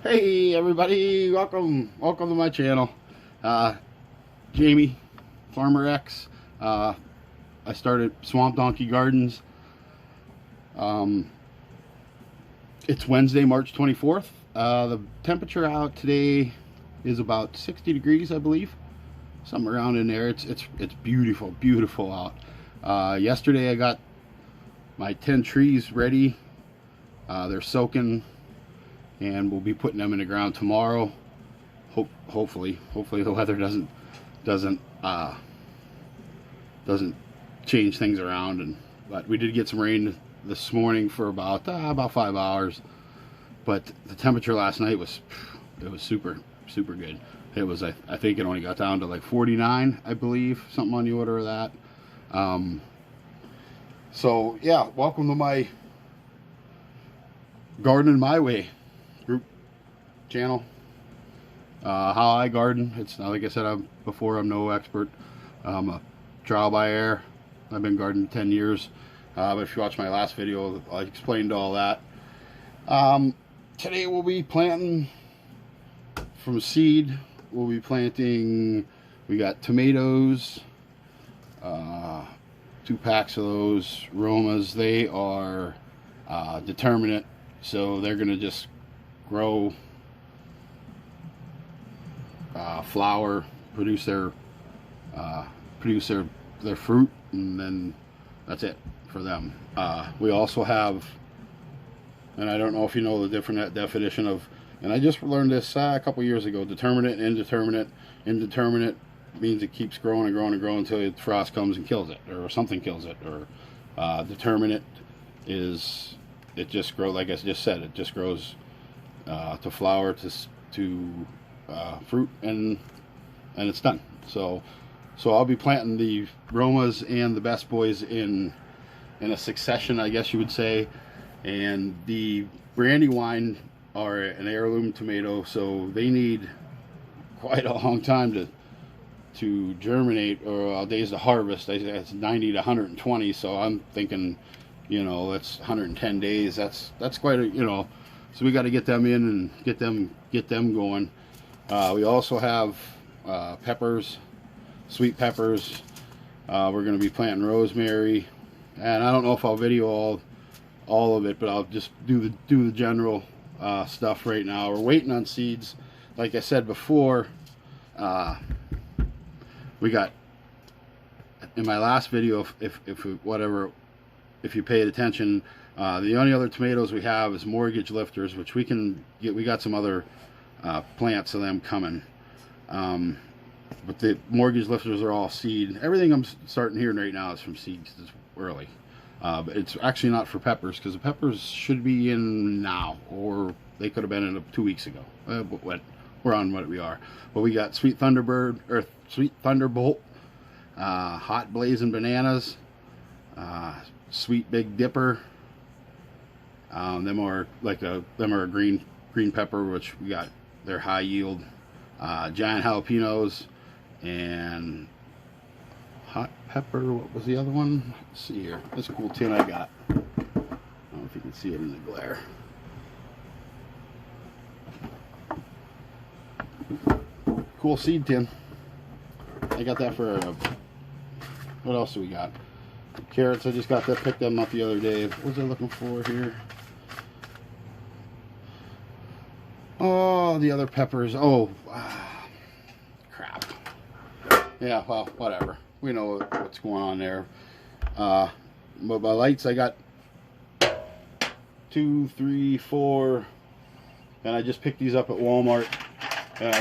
Hey everybody, welcome to my channel. Jamie, Farmer X. I started Swamp Donkey Gardens. It's Wednesday, March 24th. The temperature out today is about 60 degrees, I believe. Somewhere around in there. It's beautiful out. Yesterday I got my 10 trees ready. They're soaking, and we'll be putting them in the ground tomorrow. Hopefully the weather doesn't change things around. But we did get some rain this morning for about 5 hours. But the temperature last night was super good. It was I think it only got down to like 49, I believe, something on the order of that. So yeah, welcome to my Gardening My Way group channel. How I garden. It's not, like I said before, I'm no expert. I'm a trial by error. I've been gardening 10 years. But if you watch my last video, I explained all that. Today we'll be planting from seed. We'll be planting, we got tomatoes, 2 packs of those. Romas, they are determinate, so they're gonna just grow, flower, produce their fruit, and then that's it for them. We also have, and I don't know if you know the different definition of, and I just learned this a couple years ago, determinate and indeterminate. Indeterminate means it keeps growing and growing and growing until the frost comes and kills it, or something kills it. Or determinate is, it just grows, like I just said, it just grows to flower, to fruit, and it's done. So I'll be planting the Romas and the Best Boys in a succession, I guess you would say. And the Brandywine are an heirloom tomato, so they need quite a long time to germinate, or days to harvest. It's 90 to 120, so I'm thinking, that's 110 days. That's quite a, so we got to get them in and get them going. We also have peppers, sweet peppers. We're going to be planting rosemary, and I don't know if I'll video all of it, but I'll just do the general stuff right now. We're waiting on seeds. Like I said before, we got, in my last video, if you paid attention, the only other tomatoes we have is mortgage lifters, which we can get. We got some other plants of them coming, but the mortgage lifters are all seed. Everything I'm starting here right now is from seeds. It's early. But it's actually not for peppers, because the peppers should be in now, or they could have been in 2 weeks ago. But we're on what we are. But we got Sweet Thunderbird, or Sweet Thunderbolt, Hot Blazing Bananas, Sweet Big Dipper. Them are a green pepper, which we got. They're high yield. Giant jalapenos, and hot pepper. What was the other one? Let's see here. This cool tin I got. I don't know if you can see it in the glare. Cool seed tin. I got that for what else do we got? Carrots. I just got that, picked them up the other day. What was I looking for here? Oh, the other peppers. Oh, crap. Yeah, well, whatever. We know what's going on there. But my lights, I got 2, 3, 4, and I just picked these up at Walmart,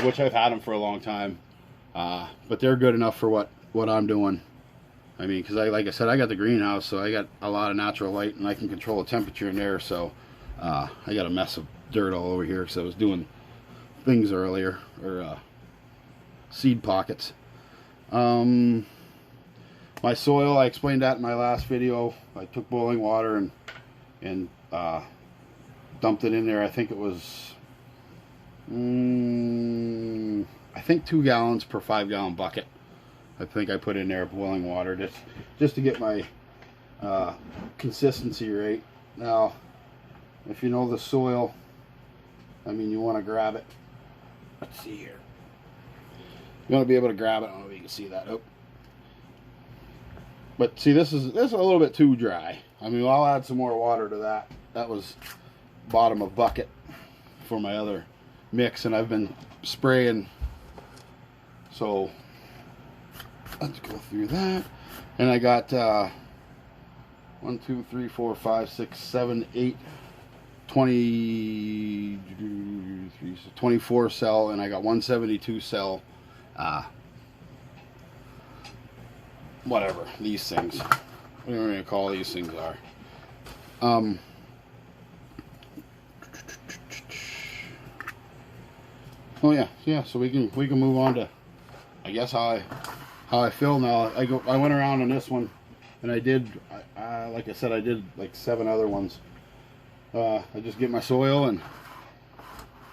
which I've had them for a long time. But they're good enough for what I'm doing. I mean, because like I said, I got the greenhouse, so I got a lot of natural light, and I can control the temperature in there. So I got a mess of dirt all over here because I was doing things earlier, or seed pockets. My soil, I explained that in my last video. I took boiling water and dumped it in there. I think it was, I think 2 gallons per 5-gallon bucket. I think I put in there boiling water just to get my consistency right. Now, if you know the soil, I mean, you want to grab it. Let's see here. You want to be able to grab it. I don't know if you can see that. Oh. But see, this is a little bit too dry. I mean, I'll add some more water to that. That was bottom of bucket for my other mix, and I've been spraying. So let's go through that. And I got 1, 2, 3, 4, 5, 6, 7, 8, 24 cell, and I got 172 cell. Whatever these things, whatever we're gonna call these things are. Oh yeah. So we can move on to, I guess, how I fill now. I went around on this one, and I did, like I said, I did like 7 other ones. I just get my soil, and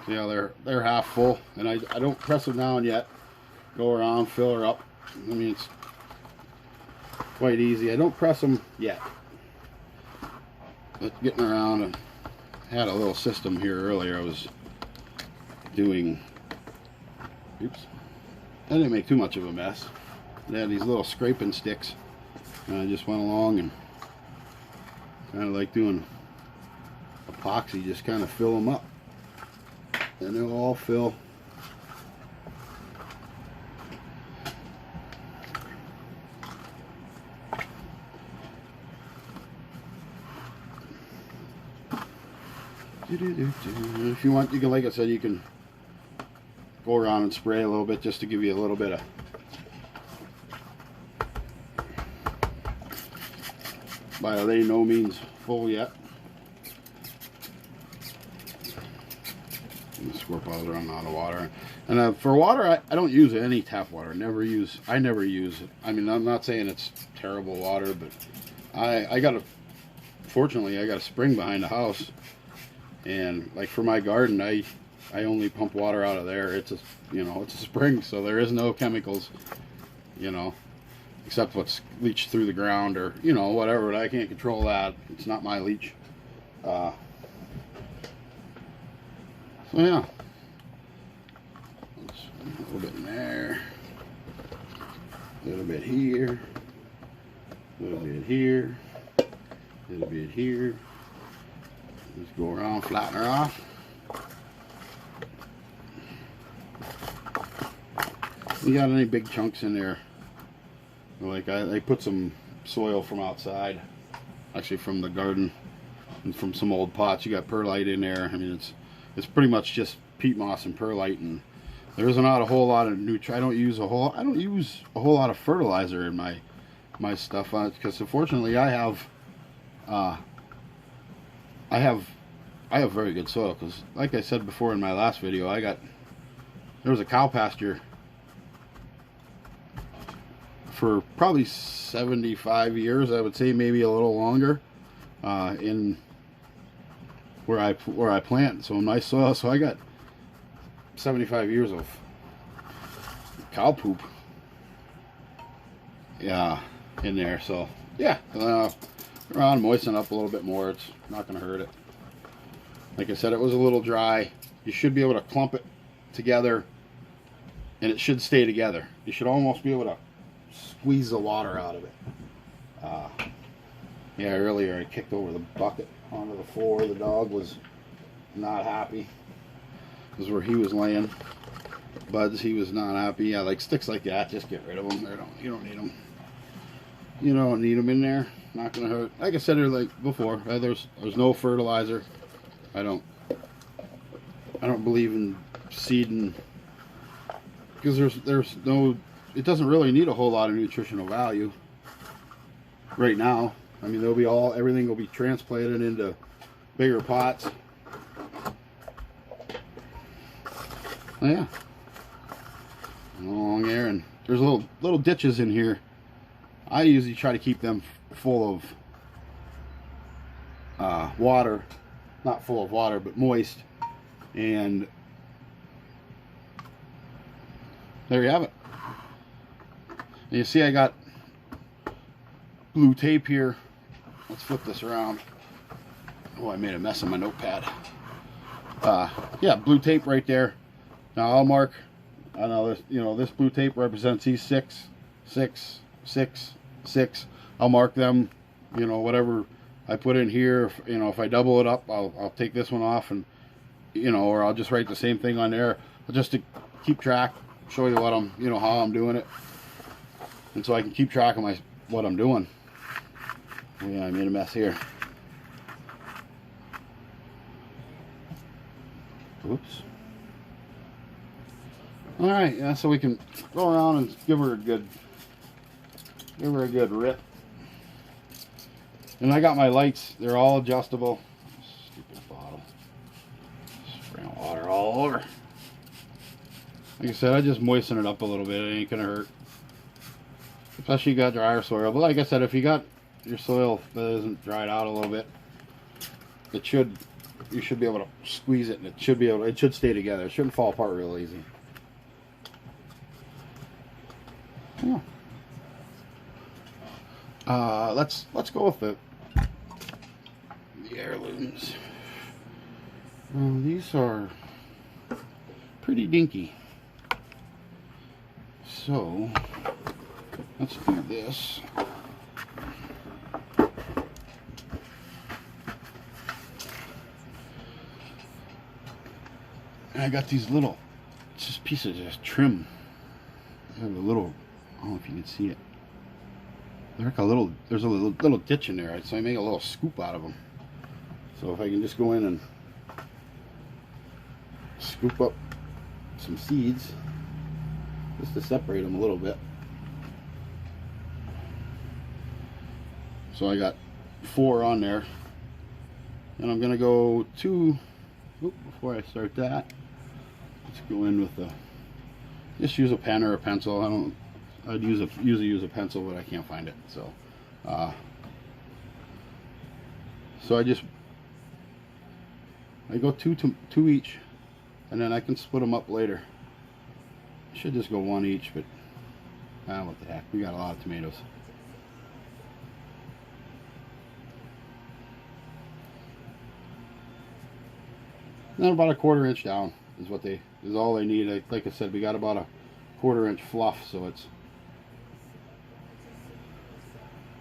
yeah, they're half full, and I don't press them down yet. Go around, fill her up. I mean, it's quite easy. I don't press them yet. But getting around, and I had a little system here earlier. I was doing. Oops. I didn't make too much of a mess. They had these little scraping sticks, and I just went along and kind of like doing epoxy, just kind of fill them up, and they'll all fill. If you want, you can, like I said, you can go around and spray a little bit just to give you a little bit of by no means full yet. Squirt bottle, I'm out of water. And for water, I don't use any tap water. I never use it. I mean, I'm not saying it's terrible water, but fortunately I got a spring behind the house, and like for my garden, I only pump water out of there. It's a spring, so there is no chemicals, except what's leached through the ground or whatever. But I can't control that. It's not my leach. So yeah, a little bit in there, a little bit here, a little bit here, a little bit here. Just go around, flatten her off. You got any big chunks in there? Like I put some soil from outside, actually from the garden, and from some old pots. You got perlite in there. I mean, it's pretty much just peat moss and perlite, and there's not a whole lot of nutrient. I don't use a whole lot of fertilizer in my stuff because unfortunately I have very good soil, because like I said before in my last video, there was a cow pasture for probably 75 years, I would say, maybe a little longer, in where I plant. So in my soil, so I got 75 years of cow poop, yeah, in there. So yeah, around, moisten up a little bit more. It's not going to hurt it. Like I said, it was a little dry. You should be able to clump it together, and it should stay together. You should almost be able to squeeze the water out of it. Yeah, earlier I kicked over the bucket onto the floor. The dog was not happy. This is where he was laying. Buds, he was not happy. Yeah, like sticks like that, just get rid of them. You don't need them. You don't need them in there. Not gonna hurt. Like I said, like before, there's no fertilizer. I don't believe in seeding, because there's no. It doesn't really need a whole lot of nutritional value right now. I mean, everything will be transplanted into bigger pots. Oh yeah, along there, and there's little ditches in here. I usually try to keep them full of water, not full of water, but moist. And there you have it. And you see I got blue tape here. Let's flip this around. Oh, I made a mess of my notepad. Yeah, blue tape right there. Now I'll mark, I know this, you know, this blue tape represents these 6, 6, 6, 6. I'll mark them, you know, whatever I put in here. If, you know, if I double it up, I'll take this one off, and, you know, or I'll just write the same thing on there, just to keep track, show you what I'm, you know, how I'm doing it, and so I can keep track of what I'm doing. Yeah, I made a mess here. Oops. All right, yeah, so we can go around and give her a good rip. And I got my lights; they're all adjustable. Stupid bottle. Spraying water all over. Like I said, I just moisten it up a little bit. It ain't gonna hurt. Especially you got drier soil. But like I said, if you got your soil that isn't dried out a little bit, you should be able to squeeze it, and it should stay together. It shouldn't fall apart real easy. Yeah. Let's go with the heirlooms. These are pretty dinky. So let's do this. And I got these little, it's just pieces of trim. I have a little, I don't know if you can see it. They're like there's a little ditch in there, so I make a little scoop out of them. So if I can just go in and scoop up some seeds, just to separate them a little bit. So I got 4 on there, and I'm gonna go 2. Before I start that, let's go in with just use a pen or a pencil. I'd usually use a pencil, but I can't find it. So, I go two each, and then I can split them up later. Should just go 1 each, but what the heck? We got a lot of tomatoes. And then about a 1/4 inch down is all they need. Like I said, we got about a 1/4 inch fluff, so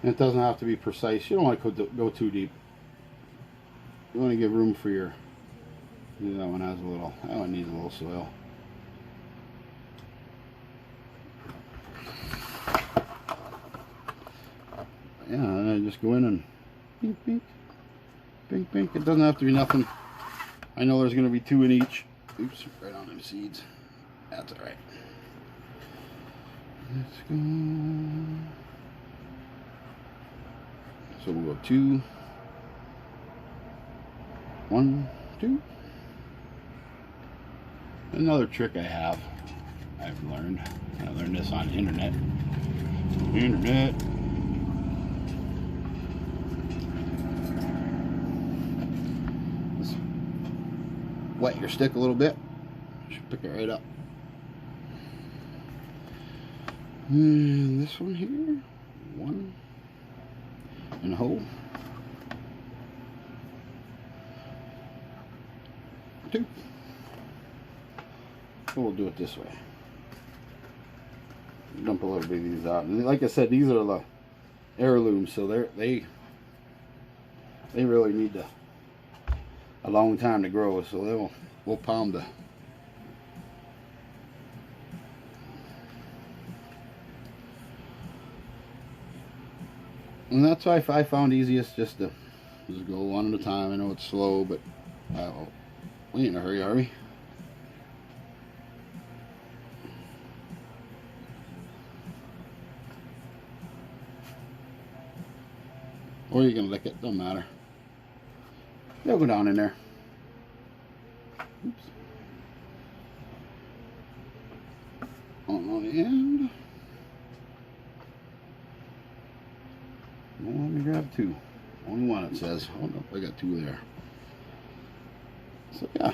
it doesn't have to be precise. You don't want to go too deep. You want to give room for your. That one needs a little soil. Yeah, and I just go in and pink, pink, pink, pink. It doesn't have to be nothing. I know there's going to be 2 in each. Oops, right on them seeds. That's all right. Let's go. So we'll go 2, 1, 2. Another trick I've learned. I learned this on the internet. Just wet your stick a little bit. Should pick it right up. And this one here, 1 in a hole, 2. So we'll do it this way. Dump a little bit of these out. And like I said, these are the heirlooms, so they really need a long time to grow. So we'll pound the. And that's why I found easiest just to go 1 at a time. I know it's slow, but we ain't in a hurry, are we? Or you can lick it, don't matter. They'll go down in there. Oops. On the end. Well, let me grab 2. Only 1 it says. Oh no, I got 2 there. So yeah,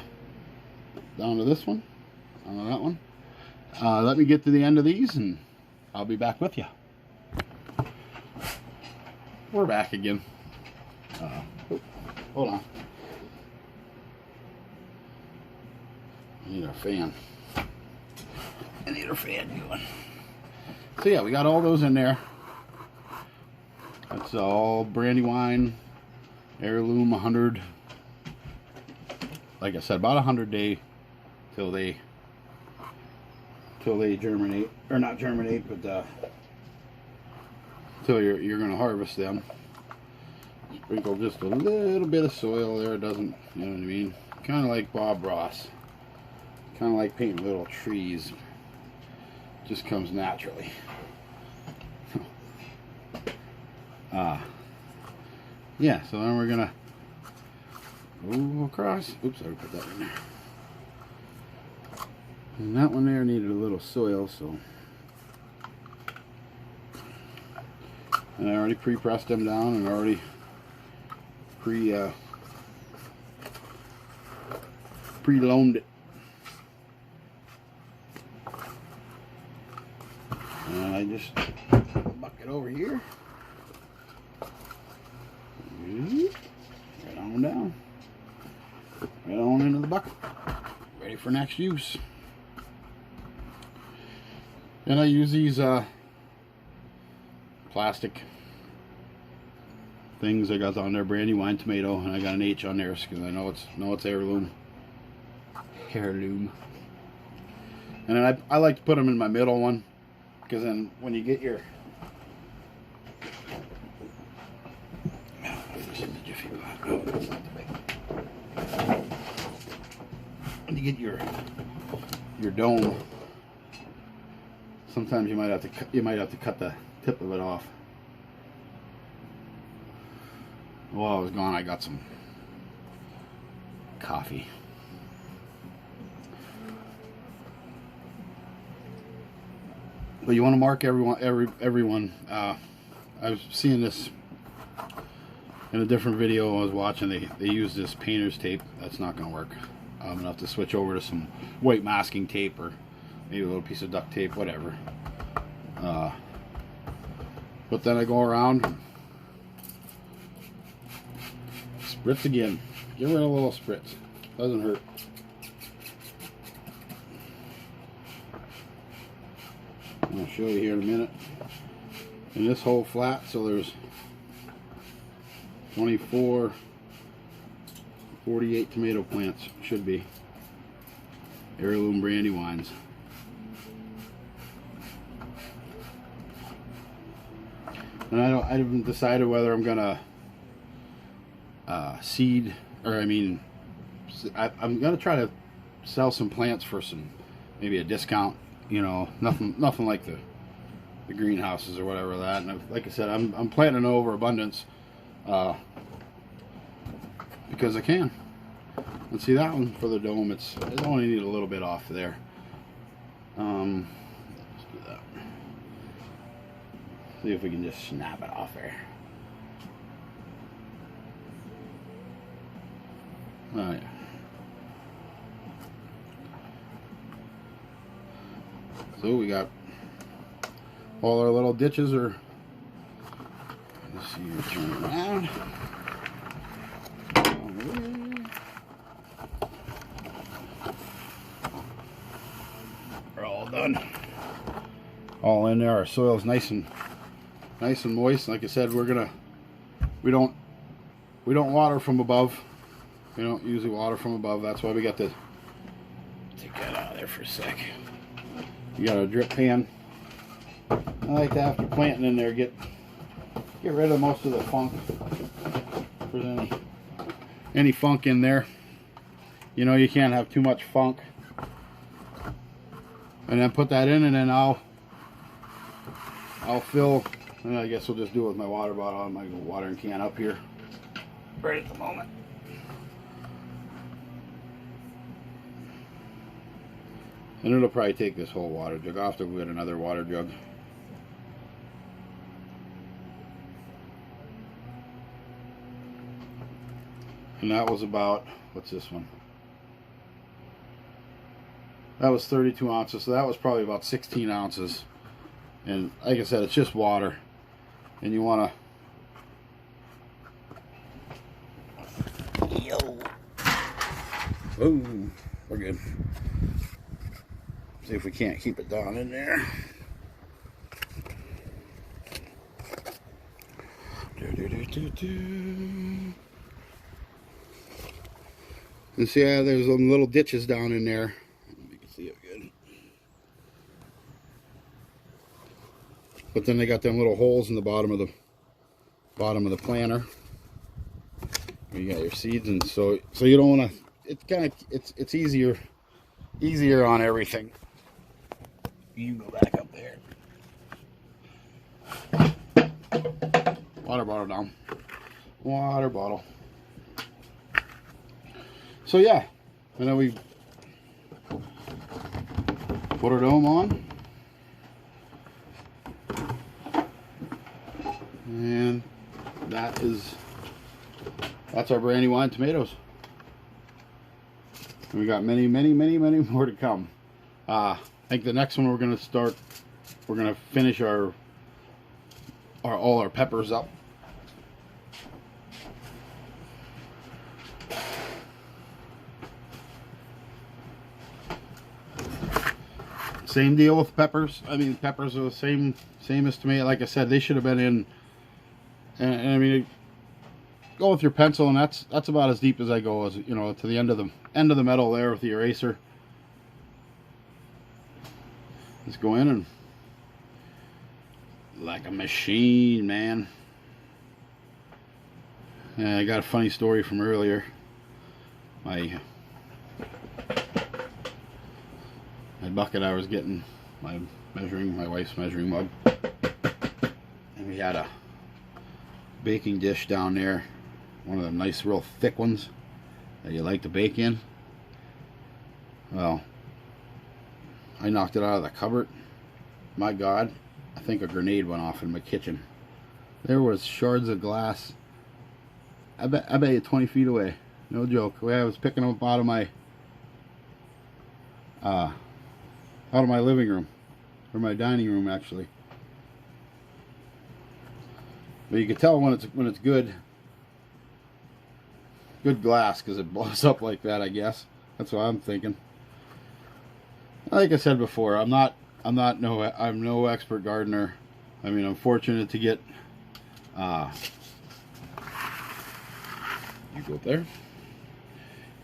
down to this one, down to that one. Let me get to the end of these, and I'll be back with you. We're back again. Hold on. I need a fan. I need a fan going. So yeah, we got all those in there. That's all Brandywine, heirloom, 100. Like I said, about 100 day till they germinate, or not germinate, but till you're gonna harvest them. Sprinkle just a little bit of soil there. It doesn't, you know what I mean? Kind of like Bob Ross. Kind of like painting little trees. Just comes naturally. Yeah, so then we're gonna go across. Oops, I put that in there. And that one there needed a little soil, so. And I already pre-pressed them down and already pre-loamed it. And I just bucket over here. Right on down. Right on into the bucket. Ready for next use. And I use these plastic things I got on there, Brandywine tomato, and I got an H on there because I know it's heirloom. Heirloom. And then I like to put them in my middle one, because then when you get your when you get your dome, sometimes you might have to cut the tip of it off. While I was gone, I got some coffee. But you want to mark everyone. I was seeing this in a different video I was watching. They use this painter's tape. That's not going to work. I'm gonna have to switch over to some white masking tape, or maybe a little piece of duct tape, whatever. But then I go around, spritz again. Give her a little spritz. Doesn't hurt. I'll show you here in a minute. And this whole flat, so there's 24, 48 tomato plants, should be. Heirloom Brandywines. And I haven't decided whether I'm gonna seed, or I'm gonna try to sell some plants for maybe a discount. You know, nothing like the greenhouses or whatever that. And like I said, I'm planting an overabundance because I can. And see, that one for the dome, it only need a little bit off there. Let's do that. See if we can just snap it off there. Oh yeah. So we got all our little ditches are, let's see, turn it around. We're all done. All in there. Our soil's nice and moist. Like I said, we don't water from above. We don't usually water from above. That's why we got to take that out of there for a sec. You got a drip pan. I like to, after planting in there, get rid of most of the funk. If there's any funk in there, you know, you can't have too much funk. And then put that in, and then I'll fill. And I guess we'll just do it with my water bottle and my watering can up here right at the moment. And it'll probably take this whole water jug. I'll have to get another water jug. And that was about, what's this one? That was 32 ounces, so that was probably about 16 ounces. And like I said, it's just water. And you want to... Yo! Boom! we're good. See if we can't keep it down in there. And see, there's some little ditches down in there. You can see it good. But then they got them little holes in the bottom of the planter. You got your seeds, and so you don't want to. It's easier on everything. You go back up there. Water bottle down. Water bottle. So yeah, and then we put our dome on, and that's our brandy wine tomatoes. And we got many more to come. I think the next one we're gonna finish all our peppers up. Same deal with peppers. I mean, peppers are the same as tomato. Like I said, they should have been in. And I mean, go with your pencil, and that's about as deep as I go, as you know, to the end of the metal there with the eraser. Just go in and like a machine, man. Yeah, I got a funny story from earlier. My bucket, I was getting my wife's measuring mug, and we had a baking dish down there, one of the nice real thick ones that you like to bake in. Well, I knocked it out of the cupboard. My God, I think a grenade went off in my kitchen. There was shards of glass. I bet you 20 feet away. No joke. The way I was picking them up out of my living room, or my dining room actually. But you can tell when it's good glass, because it blows up like that, I guess. That's what I'm thinking. Like I said before, I'm no expert gardener. I mean, I'm fortunate to get you go up there.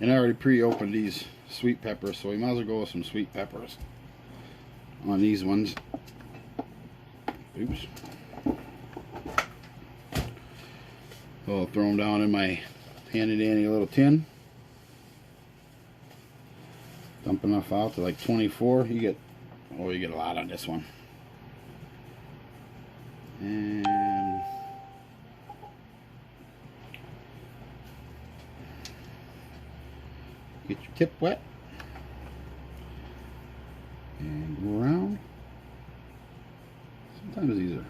And I already pre-opened these sweet peppers, so we might as well go with some sweet peppers on these ones. Oops. So I'll throw them down in my handy dandy little tin. Dump enough out to like 24. You get a lot on this one. And get your tip wet. And go around. Sometimes these are a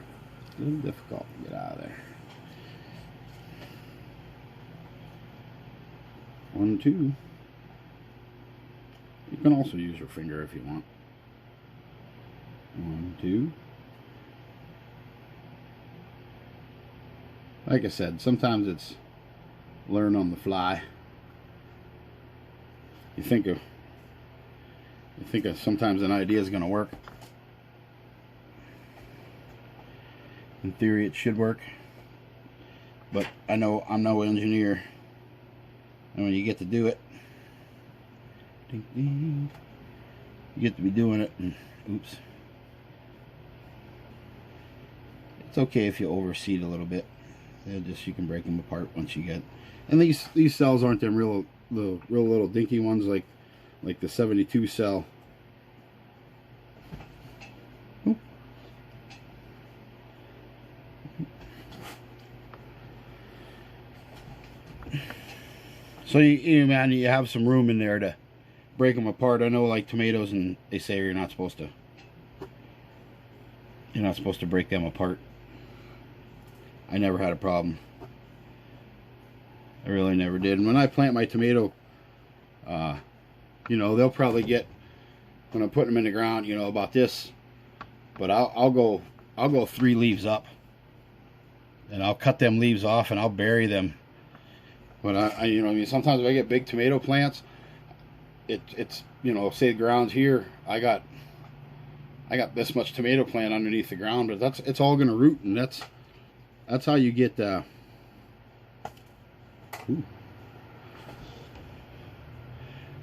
little difficult to get out of there. 1, 2. You can also use your finger if you want. 1, 2. Like I said, sometimes it's learn on the fly. You think of sometimes an idea is going to work. In theory, it should work, but I know I'm no engineer. And when you get to do it, you get to be doing it, and oops. It's okay if you overseed a little bit. You can break them apart once you get. And these cells aren't them real little dinky ones like the 72 cell. Oop. So you have some room in there to break them apart. I know, like tomatoes, and they say you're not supposed to break them apart. I never had a problem. I really never did. And when I plant my tomato, they'll probably get, when I'm putting them in the ground, about this. But I'll go 3 leaves up, and I'll cut them leaves off and I'll bury them. But sometimes if I get big tomato plants, it's you know, say the ground's here, I got this much tomato plant underneath the ground, but it's all gonna root, and that's how you get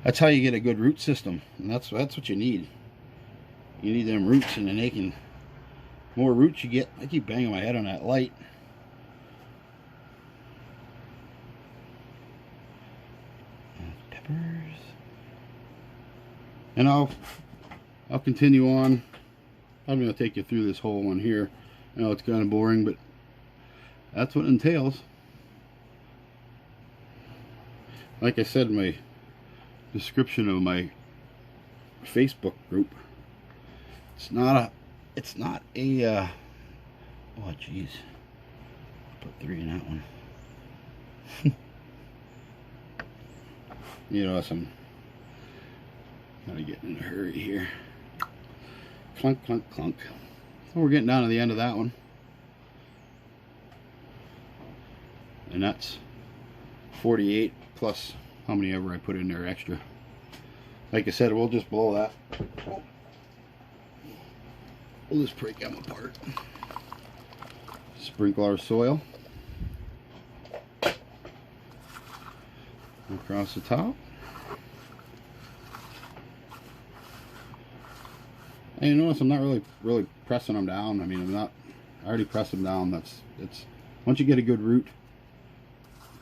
that's how you get a good root system, and that's what you need. You need them roots, and then they can, more roots you get. I keep banging my head on that light. Peppers. And I'll continue on. I'm going to take you through this whole one here. I know it's kind of boring, but that's what it entails. Like I said in my description of my Facebook group, it's not a oh geez, put 3 in that one. You know, I'm gotta get in a hurry here. Clunk, clunk, clunk. So we're getting down to the end of that one, and that's 48 plus how many ever I put in there extra. Like I said, we'll just blow that. We'll just break them apart. Sprinkle our soil across the top. And you notice I'm not really pressing them down. I mean, I already pressed them down. It's once you get a good root,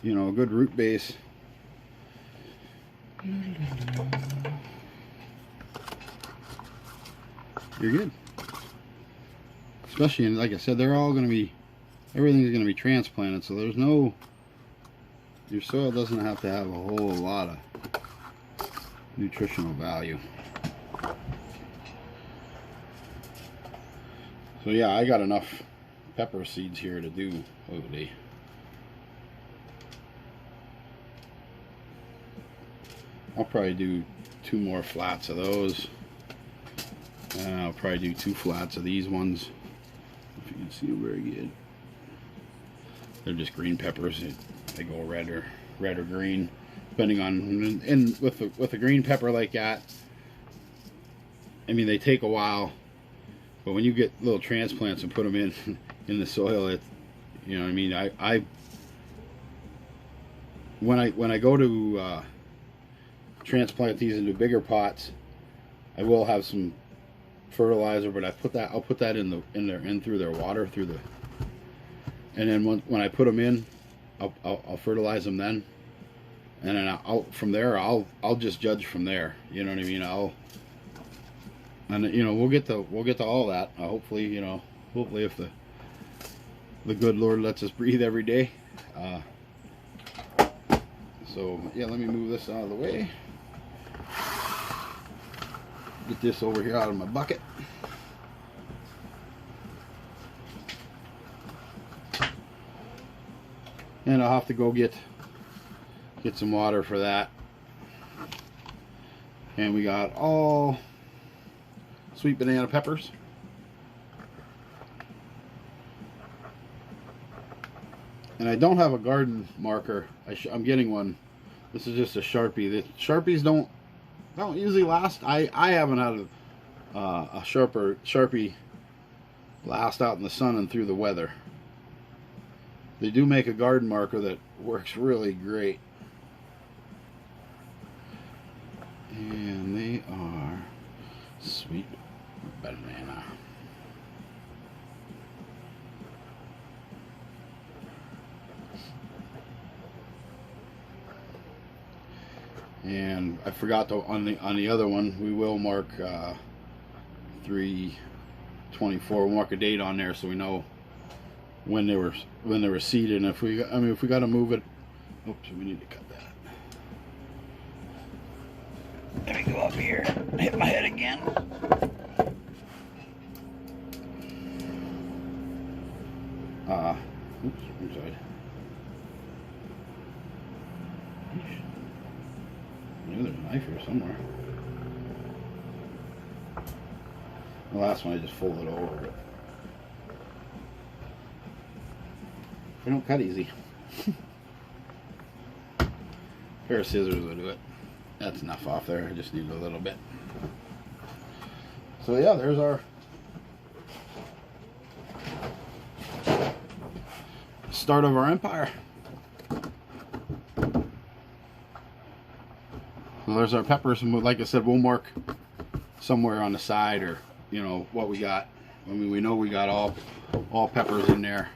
you know, a good root base. You're good. Especially, like I said, they're all going to be, everything's going to be transplanted, so there's no, your soil doesn't have to have a whole lot of nutritional value. So yeah, I got enough pepper seeds here to do, hopefully. I'll probably do 2 more flats of those. And I'll probably do 2 flats of these ones. If you can see them very good. They're just green peppers. They go red or green, depending on. And with a green pepper like that, I mean, they take a while. But when you get little transplants and put them in the soil, it, you know what I mean. When I go to transplant these into bigger pots, I will have some fertilizer, but I'll put that in through their water, and then when I put them in, I'll fertilize them then, and then from there I'll just judge from there. You know what I mean? And you know, we'll get to all that. Hopefully, you know, if the good Lord lets us breathe every day. So yeah, let me move this out of the way. Get this over here out of my bucket. And I'll have to go get some water for that. And we got all sweet banana peppers. And I don't have a garden marker. I'm getting one. This is just a Sharpie. The Sharpies don't usually last. I haven't had a Sharpie last out in the sun and through the weather. They do make a garden marker that works really great. And they are sweet banana. And I forgot to, on the other one, we will mark 3/24. We'll mark a date on there so we know when they were seeded. And if we got to move it, oops, we need to cut that. Let me go up here, hit my head again. Oops, I'm sorry. I knew there's a knife here somewhere. The last one I just folded over, but they don't cut easy. Pair of scissors will do it. that's enough off there. I just need a little bit. So yeah, there's our start of our empire. Well, there's our peppers, and like I said, we'll mark somewhere on the side, or you know what we got. I mean, we know we got all peppers in there.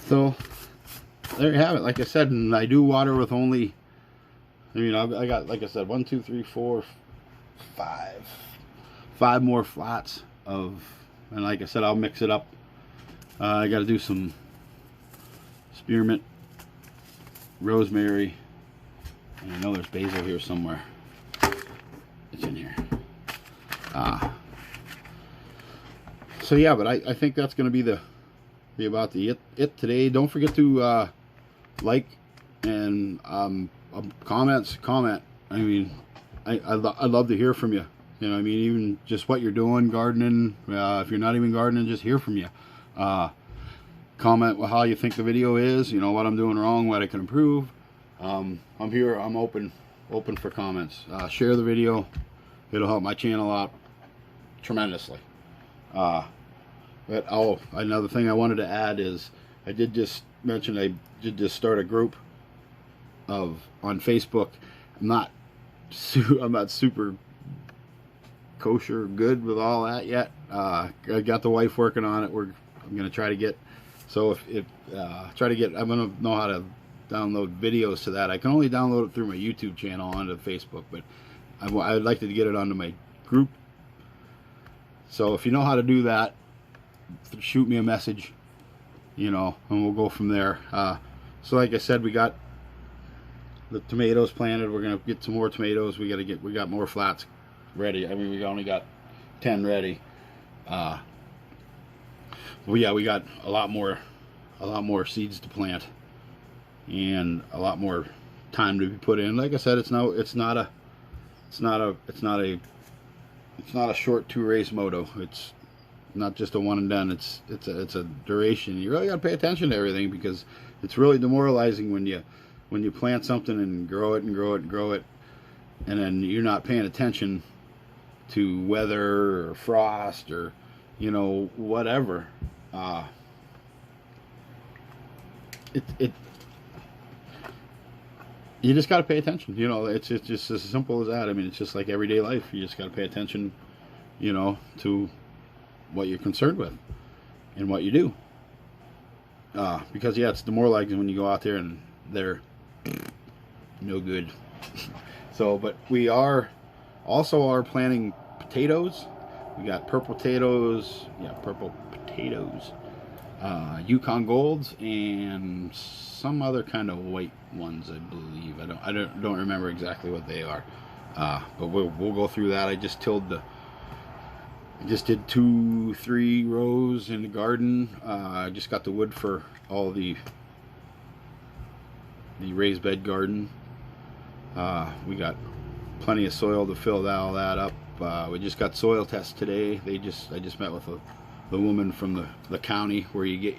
So there you have it. Like I said, and I do water with only, I mean, I got, like I said, 1, 2, 3, 4, 5 more flats of, and like I said, I'll mix it up. I got to do some spearmint, rosemary, and I know there's basil here somewhere. It's in here. So yeah, but I think that's going to be about the it today. Don't forget to like and comment. I mean, I'd love to hear from you. You know, I mean, even just what you're doing, gardening. If you're not even gardening, just hear from you. Comment how you think the video is. You know, what I'm doing wrong, what I can improve. I'm here. I'm open for comments. Share the video. It'll help my channel out tremendously. But oh, another thing I wanted to add is I did just mention I did just start a group on Facebook. I'm not super kosher good with all that yet. I got the wife working on it. I'm gonna try to get, so if I'm gonna know how to download videos to that. I can only download it through my YouTube channel onto Facebook, but I'd like to get it onto my group. So if you know how to do that, shoot me a message, you know, and we'll go from there. So like I said, we got the tomatoes planted. We're gonna get some more tomatoes. We got more flats ready. I mean, we only got 10 ready. Well, yeah, we got a lot more seeds to plant and a lot more time to be put in. Like I said, it's not a short 2-race moto. It's not just a one and done. It's a duration. You really got to pay attention to everything, because it's really demoralizing when you plant something and grow it and grow it and grow it, and then you're not paying attention to weather or frost or, you know, whatever. You just got to pay attention. You know, it's just as simple as that. I mean, it's just like everyday life. You just got to pay attention, you know, to what you're concerned with and what you do. Because yeah, it's demoralizing when you go out there and they're no good. So, but we are planting potatoes. We got purple potatoes, Yukon Golds, and some other kind of white ones, I believe. I don't remember exactly what they are. But we'll go through that. I just did 2-3 rows in the garden. I just got the wood for all the raised bed garden. We got plenty of soil to fill all that up. We just got soil tests today. I just met with the woman from the county where you would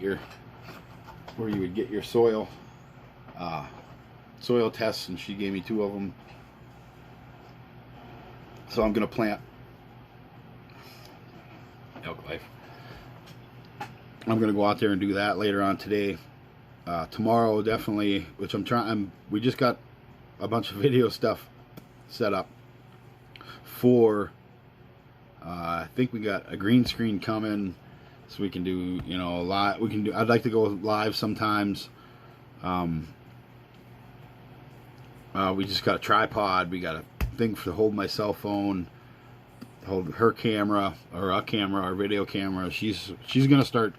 get your soil tests, and she gave me 2 of them. So I'm gonna plant elk life. I'm gonna go out there and do that later on today. Tomorrow, definitely, which we just got a bunch of video stuff set up for, I think we got a green screen coming, so we can do, you know, a lot. I'd like to go live sometimes. We just got a tripod. We got a thing to hold my cell phone, hold her camera, or a camera, or video camera. She's gonna start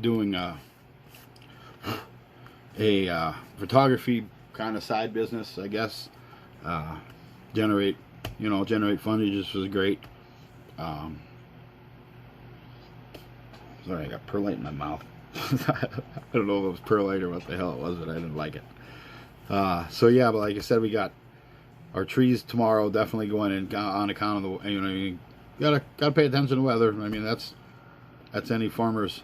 doing a photography kind of side business, I guess. Generate fundage. This was great. Sorry, I got perlite in my mouth. I don't know if it was perlite or what the hell it was, but I didn't like it. So yeah, but like I said, we got our trees tomorrow definitely going in on account of the, you know, you gotta pay attention to weather. I mean, that's any farmer's,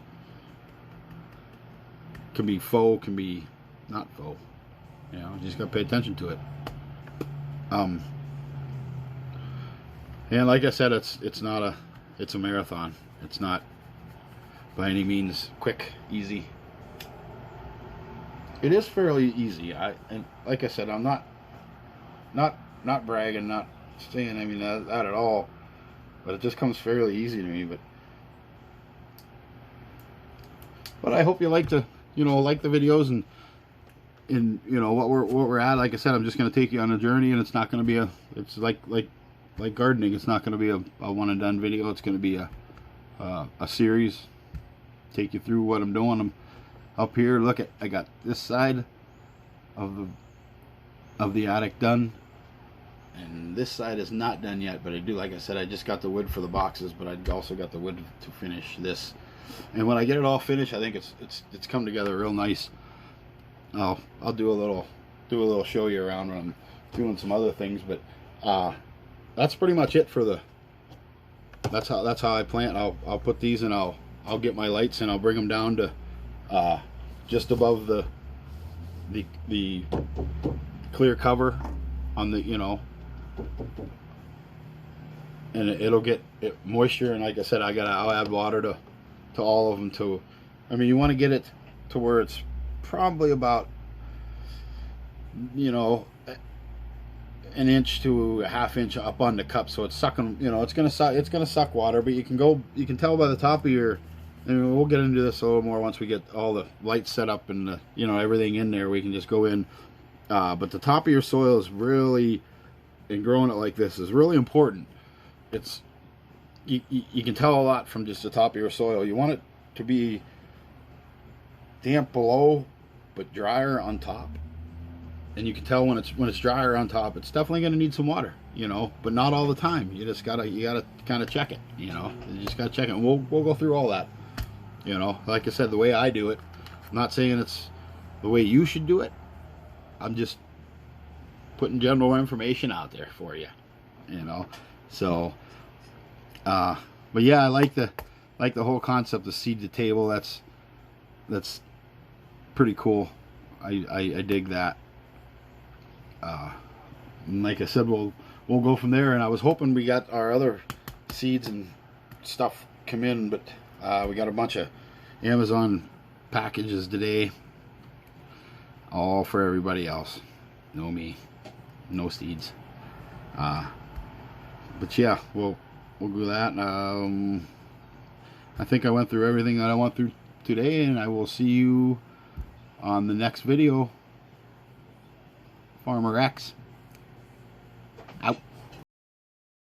can be faux, can be not faux. You know, you just gotta pay attention to it. And like I said, it's a marathon. It's not by any means quick, easy. It is fairly easy. And like I said, I'm not bragging, not saying I mean that at all, but it just comes fairly easy to me. But I hope you like the videos and you know what we're at. Like I said, I'm just going to take you on a journey, and it's not going to be it's like gardening. It's not going to be a one and done video. It's going to be a series. Take you through what I'm doing. I'm up here. Look at, I got this side of the attic done, and this side is not done yet. But I do, like I said, I just got the wood for the boxes, but I also got the wood to finish this. And when I get it all finished, I think it's come together real nice. I'll do a little show you around when I'm doing some other things, but that's pretty much it for the. That's how I plant. I'll put these, and I'll get my lights, and I'll bring them down to just above the clear cover on the, you know, and it'll get moisture. And like I said, I'll add water to all of them. I mean, you want to get it to where it's probably about, you know, an inch to a half inch up on the cup, so it's sucking, you know, it's gonna suck water. But you can tell by the top of your, and we'll get into this a little more once we get all the lights set up and the, you know, everything in there. We can just go in, but the top of your soil is really, and growing it like this is really important. It's you can tell a lot from just the top of your soil. You want it to be damp below but drier on top, and you can tell when it's drier on top. It's definitely going to need some water, you know, but not all the time. You gotta kind of check it, you know. You just gotta check it, and we'll go through all that, you know. Like I said, the way I do it, I'm not saying it's the way you should do it. I'm just putting general information out there for you, you know. So but yeah, I like the whole concept of seed to table. That's pretty cool. I dig that. And like I said, we'll go from there. And I was hoping we got our other seeds and stuff come in, but we got a bunch of Amazon packages today, all for everybody else. No me, no seeds. But yeah, we'll do that. I think I went through everything that I went through today, and I will see you on the next video. Farmer X.